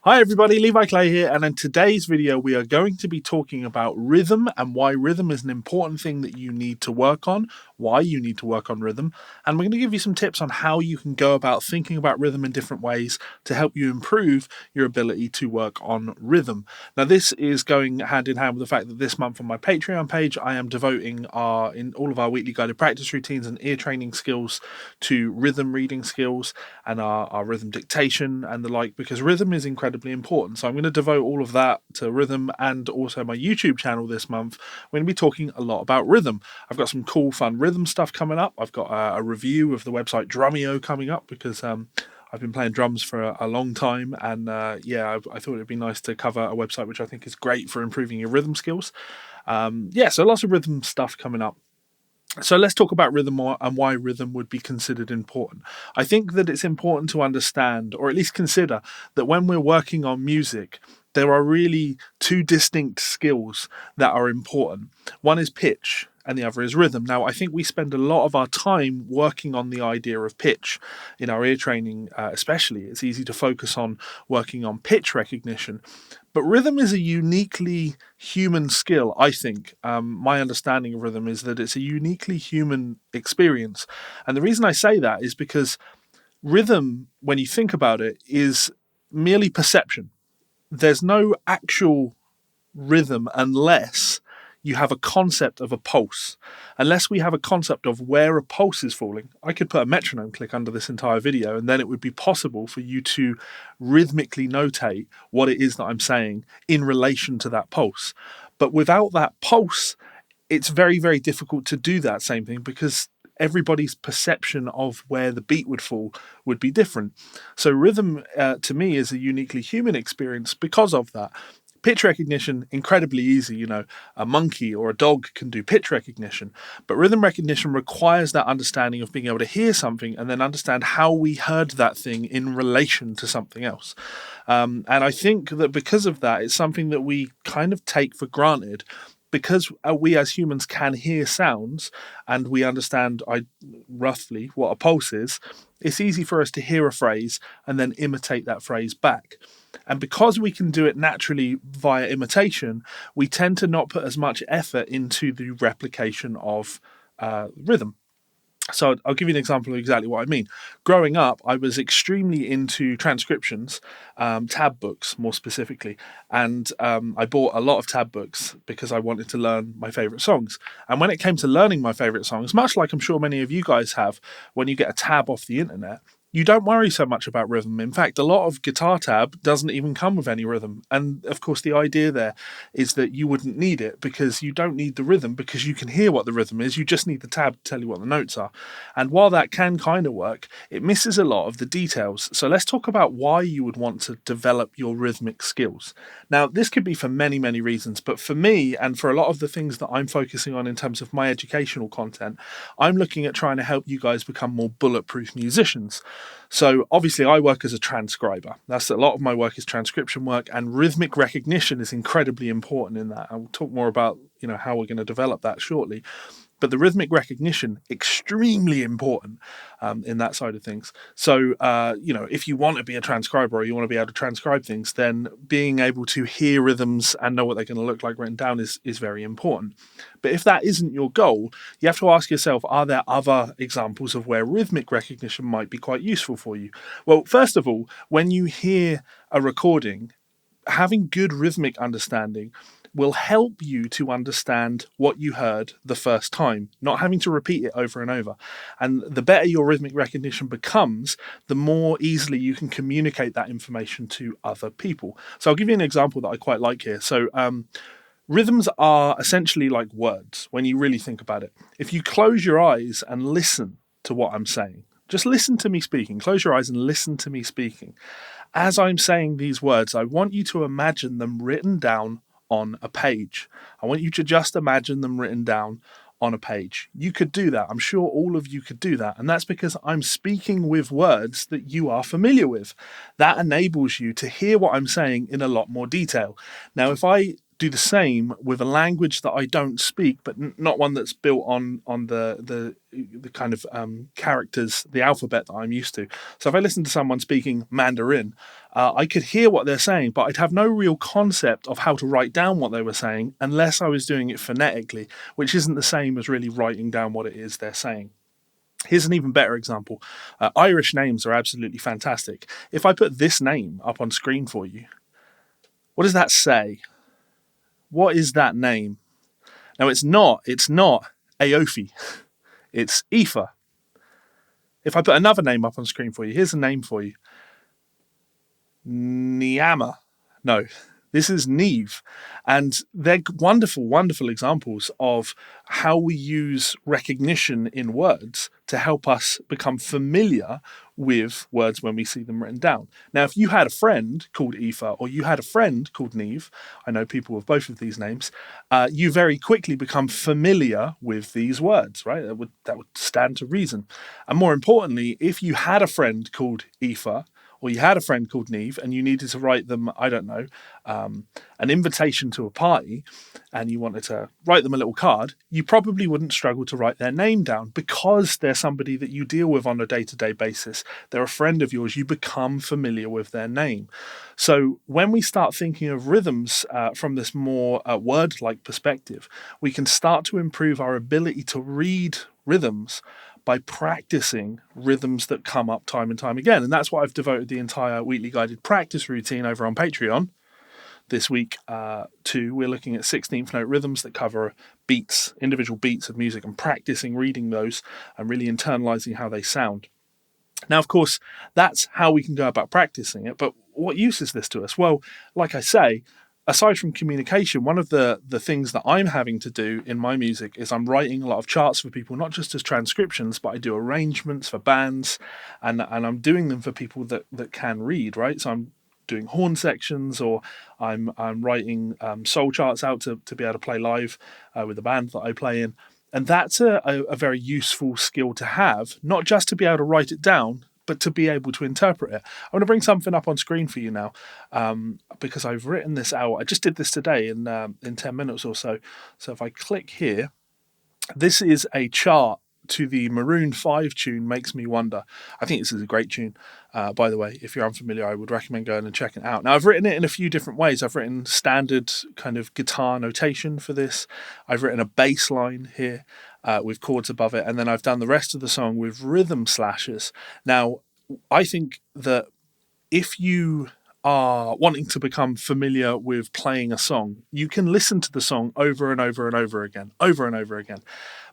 Hi everybody, Levi Clay here, and in today's video we are going to be talking about rhythm and why rhythm is an important thing that you need to work on, why you need to work on rhythm, and we're going to give you some tips on how you can go about thinking about rhythm in different ways to help you improve your ability to work on rhythm. Now this is going hand in hand with the fact that this month on my Patreon page I am devoting in all of our weekly guided practice routines and ear training skills to rhythm reading skills and our rhythm dictation and the like, because rhythm is incredibly important. So I'm going to devote all of that to rhythm, and also my YouTube channel this month we're going to be talking a lot about rhythm. I've got some cool fun rhythm stuff coming up. I've got a review of the website Drumeo coming up because I've been playing drums for a long time, and I thought it'd be nice to cover a website which I think is great for improving your rhythm skills. So lots of rhythm stuff coming up. So let's talk about rhythm and why rhythm would be considered important. I think that it's important to understand, or at least consider, that when we're working on music, there are really two distinct skills that are important. One is pitch and the other is rhythm. Now, I think we spend a lot of our time working on the idea of pitch in our ear training, especially. It's easy to focus on working on pitch recognition. But rhythm is a uniquely human skill, I think. My understanding of rhythm is that it's a uniquely human experience. And the reason I say that is because rhythm, when you think about it, is merely perception. There's no actual rhythm unless you have a concept of a pulse. Unless we have a concept of where a pulse is falling, I could put a metronome click under this entire video and then it would be possible for you to rhythmically notate what it is that I'm saying in relation to that pulse. But without that pulse, it's very, very difficult to do that same thing because everybody's perception of where the beat would fall would be different. So rhythm, to me, is a uniquely human experience because of that. Pitch recognition, incredibly easy. A monkey or a dog can do pitch recognition, but rhythm recognition requires that understanding of being able to hear something and then understand how we heard that thing in relation to something else. And I think that because of that, it's something that we kind of take for granted. Because we as humans can hear sounds and we understand roughly what a pulse is, it's easy for us to hear a phrase and then imitate that phrase back. And because we can do it naturally via imitation, we tend to not put as much effort into the replication of rhythm. So I'll give you an example of exactly what I mean. Growing up, I was extremely into transcriptions, tab books more specifically, and I bought a lot of tab books because I wanted to learn my favourite songs. And when it came to learning my favourite songs, much like I'm sure many of you guys have, when you get a tab off the internet, you don't worry so much about rhythm. In fact, a lot of guitar tab doesn't even come with any rhythm. And of course, the idea there is that you wouldn't need it because you don't need the rhythm because you can hear what the rhythm is. You just need the tab to tell you what the notes are. And while that can kind of work, it misses a lot of the details. So let's talk about why you would want to develop your rhythmic skills. Now, this could be for many, many reasons, but for me and for a lot of the things that I'm focusing on in terms of my educational content, I'm looking at trying to help you guys become more bulletproof musicians. So obviously I work as a transcriber. That's a lot of my work is transcription work, and rhythmic recognition is incredibly important in that. I'll talk more about how we're going to develop that shortly. But the rhythmic recognition, extremely important in that side of things. So, if you want to be a transcriber or you want to be able to transcribe things, then being able to hear rhythms and know what they're going to look like written down is very important. But if that isn't your goal, you have to ask yourself, are there other examples of where rhythmic recognition might be quite useful for you? Well, first of all, when you hear a recording, having good rhythmic understanding will help you to understand what you heard the first time, not having to repeat it over and over. And the better your rhythmic recognition becomes, the more easily you can communicate that information to other people. So I'll give you an example that I quite like here. So rhythms are essentially like words when you really think about it. If you close your eyes and listen to what I'm saying, just listen to me speaking, close your eyes and listen to me speaking. As I'm saying these words, I want you to imagine them written down on a page. I want you to just imagine them written down on a page. You could do that. I'm sure all of you could do that. And that's because I'm speaking with words that you are familiar with. That enables you to hear what I'm saying in a lot more detail. Now, if I do the same with a language that I don't speak, but not one that's built on the kind of characters, the alphabet that I'm used to. So if I listen to someone speaking Mandarin, I could hear what they're saying, but I'd have no real concept of how to write down what they were saying unless I was doing it phonetically, which isn't the same as really writing down what it is they're saying. Here's an even better example. Irish names are absolutely fantastic. If I put this name up on screen for you, what does that say? What is that name? Now, it's not Aofi. It's Aoife. If I put another name up on screen for you, here's a name for you. Niama. No, this is Neve. And they're wonderful, wonderful examples of how we use recognition in words to help us become familiar with words when we see them written down. Now, if you had a friend called Aoife or you had a friend called Neve, I know people with both of these names, you very quickly become familiar with these words, right? That would stand to reason. And more importantly, if you had a friend called Aoife, or you had a friend called Neve and you needed to write them, I don't know, an invitation to a party, and you wanted to write them a little card, you probably wouldn't struggle to write their name down because they're somebody that you deal with on a day-to-day basis. They're a friend of yours. You become familiar with their name. So when we start thinking of rhythms from this more word-like perspective, we can start to improve our ability to read rhythms by practicing rhythms that come up time and time again. And that's what I've devoted the entire weekly guided practice routine over on Patreon this week to. We're looking at 16th note rhythms that cover beats, individual beats of music, and practicing reading those and really internalizing how they sound. Now, of course, that's how we can go about practicing it. But what use is this to us? Well, like I say, aside from communication, one of the things that I'm having to do in my music is I'm writing a lot of charts for people, not just as transcriptions, but I do arrangements for bands, and I'm doing them for people that can read, right? So I'm doing horn sections, or I'm writing soul charts out to be able to play live with the band that I play in. And that's a very useful skill to have, not just to be able to write it down, but to be able to interpret it. I want to bring something up on screen for you now, because I've written this out. I just did this today in 10 minutes or so. So if I click here, this is a chart to the Maroon 5 tune, Makes Me Wonder. I think this is a great tune. By the way, if you're unfamiliar, I would recommend going and checking it out. Now, I've written it in a few different ways. I've written standard kind of guitar notation for this. I've written a bass line here with chords above it, and then I've done the rest of the song with rhythm slashes. Now, I think that if you are wanting to become familiar with playing a song, you can listen to the song over and over and over again,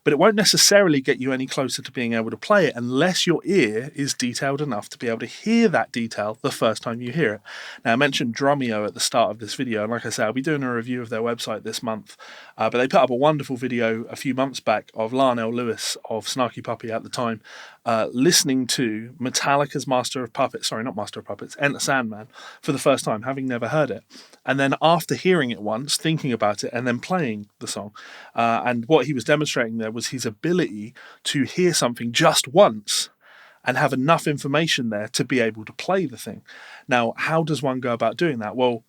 but it won't necessarily get you any closer to being able to play it unless your ear is detailed enough to be able to hear that detail the first time you hear it. Now, I mentioned Drumeo at the start of this video, and like I said, I'll be doing a review of their website this month, but they put up a wonderful video a few months back of Larnell Lewis of Snarky Puppy at the time, listening to Metallica's Enter Sandman for the first time, having never heard it. And then after hearing it once, thinking about it, and then playing the song. And what he was demonstrating there was his ability to hear something just once and have enough information there to be able to play the thing. Now, how does one go about doing that? Well,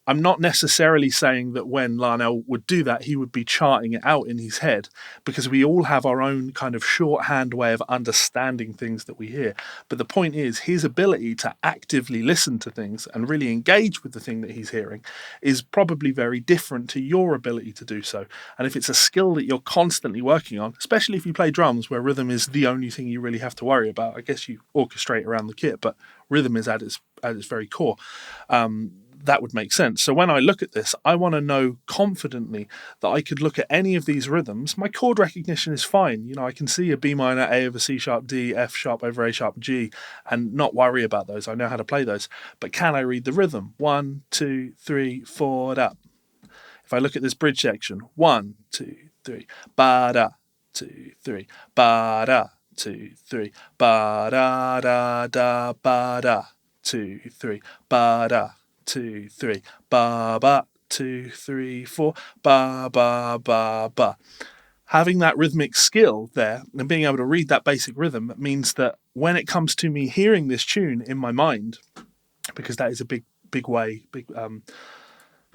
I'm not necessarily saying that when Larnell would do that, he would be charting it out in his head, because we all have our own kind of shorthand way of understanding things that we hear. But the point is, his ability to actively listen to things and really engage with the thing that he's hearing is probably very different to your ability to do so. And if it's a skill that you're constantly working on, especially if you play drums where rhythm is the only thing you really have to worry about, I guess you orchestrate around the kit, but rhythm is at its very core. That would make sense. So when I look at this, I want to know confidently that I could look at any of these rhythms. My chord recognition is fine. You know, I can see a B minor, A over C sharp, D, F sharp over A sharp, G, and not worry about those. I know how to play those. But can I read the rhythm? 1, 2, 3, 4, da. If I look at this bridge section, 1, 2, 3, ba da, 2, 3, ba da, 2, 3, ba da da da ba da, 2, 3, ba da. 2, 3, ba ba, 2, 3, 4, ba ba ba ba. Having that rhythmic skill there and being able to read that basic rhythm means that when it comes to me hearing this tune in my mind, because that is a big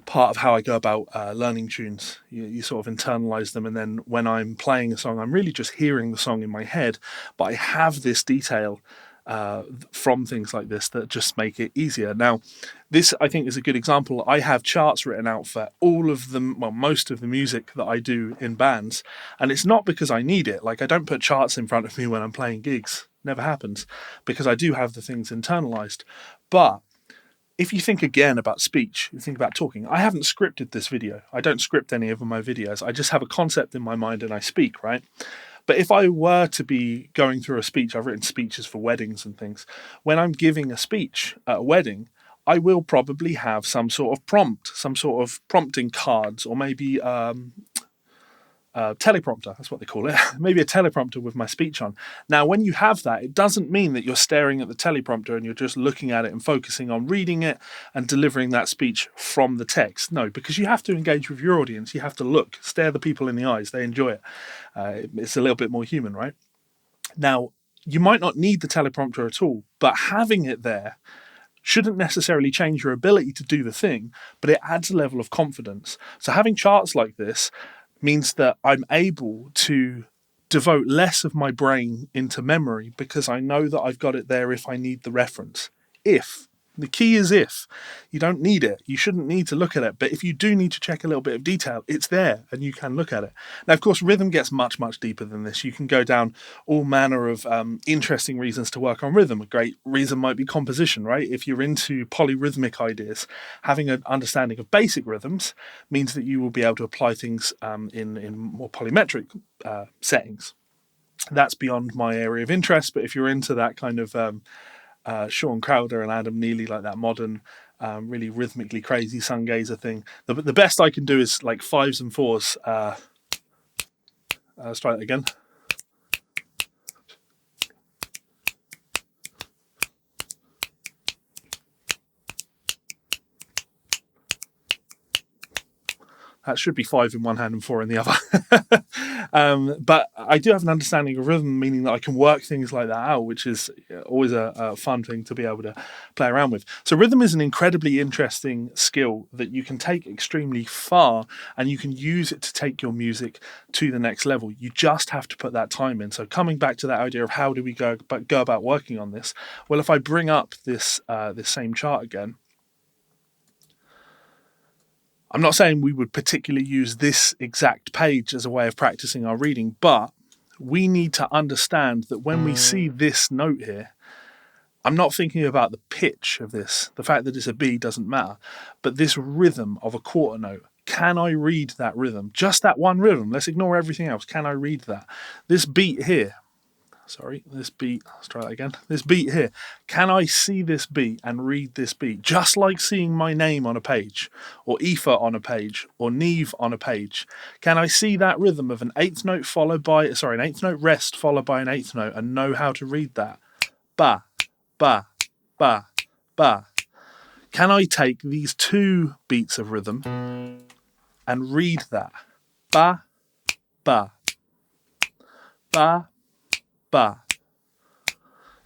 part of how I go about learning tunes. You sort of internalize them, and then when I'm playing a song, I'm really just hearing the song in my head, but I have this detail from things like this that just make it easier. Now, this I think is a good example. I have charts written out for all of them, well, most of the music that I do in bands, and it's not because I need it. Like, I don't put charts in front of me when I'm playing gigs. Never happens, because I do have the things internalized. But if you think again about speech, you think about talking, I haven't scripted this video. I don't script any of my videos. I just have a concept in my mind and I speak, right? But if I were to be going through a speech, I've written speeches for weddings and things. When I'm giving a speech at a wedding, I will probably have some sort of prompt, some sort of prompting cards, or maybe teleprompter, that's what they call it. Maybe a teleprompter with my speech on. Now, when you have that, it doesn't mean that you're staring at the teleprompter and you're just looking at it and focusing on reading it and delivering that speech from the text. No, because you have to engage with your audience. You have to look, stare the people in the eyes. They enjoy it. It's a little bit more human, right? Now, you might not need the teleprompter at all, but having it there shouldn't necessarily change your ability to do the thing, but it adds a level of confidence. So having charts like this means that I'm able to devote less of my brain into memory because I know that I've got it there if I need the reference. If. The key is if. You don't need it. You shouldn't need to look at it. But if you do need to check a little bit of detail, it's there and you can look at it. Now, of course, rhythm gets much, much deeper than this. You can go down all manner of interesting reasons to work on rhythm. A great reason might be composition, right? If you're into polyrhythmic ideas, having an understanding of basic rhythms means that you will be able to apply things in more polymetric settings. That's beyond my area of interest, but if you're into that kind of Sean Crowder and Adam Neely, like that modern, really rhythmically crazy sungazer thing. The best I can do is like 5s and 4s. Let's try that again. That should be 5 in one hand and 4 in the other. But I do have an understanding of rhythm, meaning that I can work things like that out, which is always a fun thing to be able to play around with. So rhythm is an incredibly interesting skill that you can take extremely far, and you can use it to take your music to the next level. You just have to put that time in. So coming back to that idea of how do we go about working on this? Well, if I bring up this same chart again, I'm not saying we would particularly use this exact page as a way of practicing our reading, but we need to understand that when we see this note here, I'm not thinking about the pitch of this. The fact that it's a B doesn't matter, but this rhythm of a quarter note. Can I read that rhythm? Just that one rhythm. Let's ignore everything else. Can I read that? This beat here. This beat, let's try that again. This beat here, can I see this beat and read this beat? Just like seeing my name on a page, or Aoife on a page, or Neve on a page. Can I see that rhythm of an eighth note an eighth note rest followed by an eighth note and know how to read that? Ba, ba, ba, ba. Can I take these 2 beats of rhythm and read that? Ba, ba, ba, ba.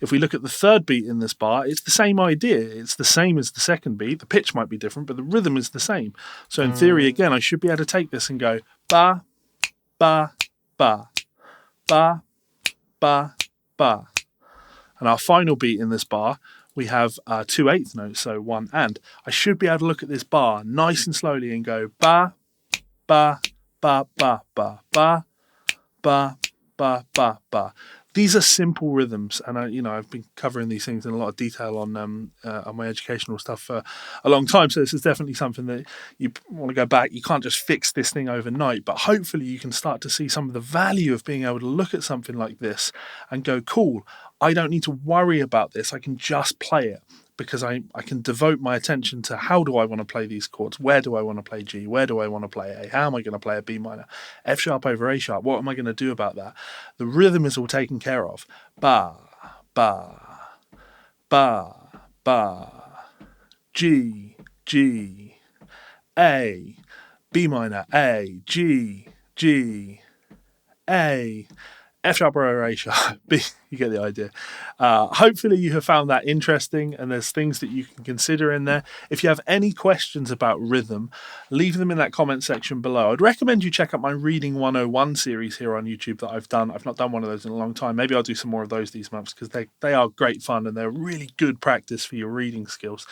If we look at the third beat in this bar, it's the same idea. It's the same as the second beat. The pitch might be different, but the rhythm is the same. So in theory, again, I should be able to take this and go ba, ba, ba, ba, ba, ba. And our final beat in this bar, we have 2 eighth notes, so 1 and. I should be able to look at this bar nice and slowly and go ba, ba, ba, ba, ba, ba, ba, ba, ba, ba. These are simple rhythms, and I've been covering these things in a lot of detail on my educational stuff for a long time. So this is definitely something that you want to go back. You can't just fix this thing overnight, but hopefully you can start to see some of the value of being able to look at something like this and go, cool, I don't need to worry about this. I can just play it, because I can devote my attention to how do I want to play these chords? Where do I want to play G? Where do I want to play A? How am I going to play a B minor? F sharp over A sharp. What am I going to do about that? The rhythm is all taken care of. Ba, ba, ba, ba, G, G, A, B minor, A, G, G, A, F sharp or A sharp, B. You get the idea. Hopefully you have found that interesting and there's things that you can consider in there. If you have any questions about rhythm, leave them in that comment section below. I'd recommend you check out my Reading 101 series here on YouTube that I've done. I've not done one of those in a long time. Maybe I'll do some more of those these months because they are great fun and they're really good practice for your reading skills.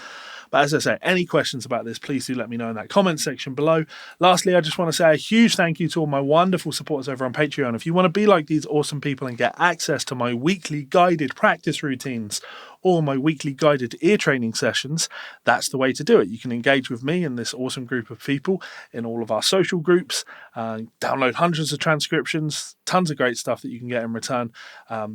But as I say, any questions about this, please do let me know in that comment section below. Lastly, I just want to say a huge thank you to all my wonderful supporters over on Patreon. If you want to be like these awesome people and get access to my weekly guided practice routines or my weekly guided ear training sessions, that's the way to do it. You can engage with me and this awesome group of people in all of our social groups, download hundreds of transcriptions, tons of great stuff that you can get in return.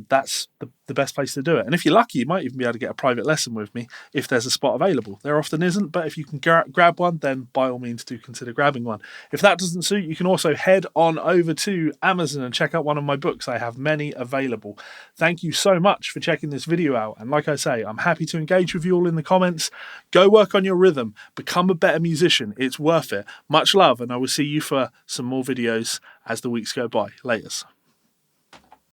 That's the best place to do it. And if you're lucky, you might even be able to get a private lesson with me if there's a spot available. There often isn't, but if you can grab one, then by all means do consider grabbing one. If that doesn't suit, you can also head on over to Amazon and check out one of my books. I have many available. Thank you so much for checking this video out. And like I say, I'm happy to engage with you all in the comments. Go work on your rhythm. Become a better musician. It's worth it. Much love, and I will see you for some more videos as the weeks go by. Laters.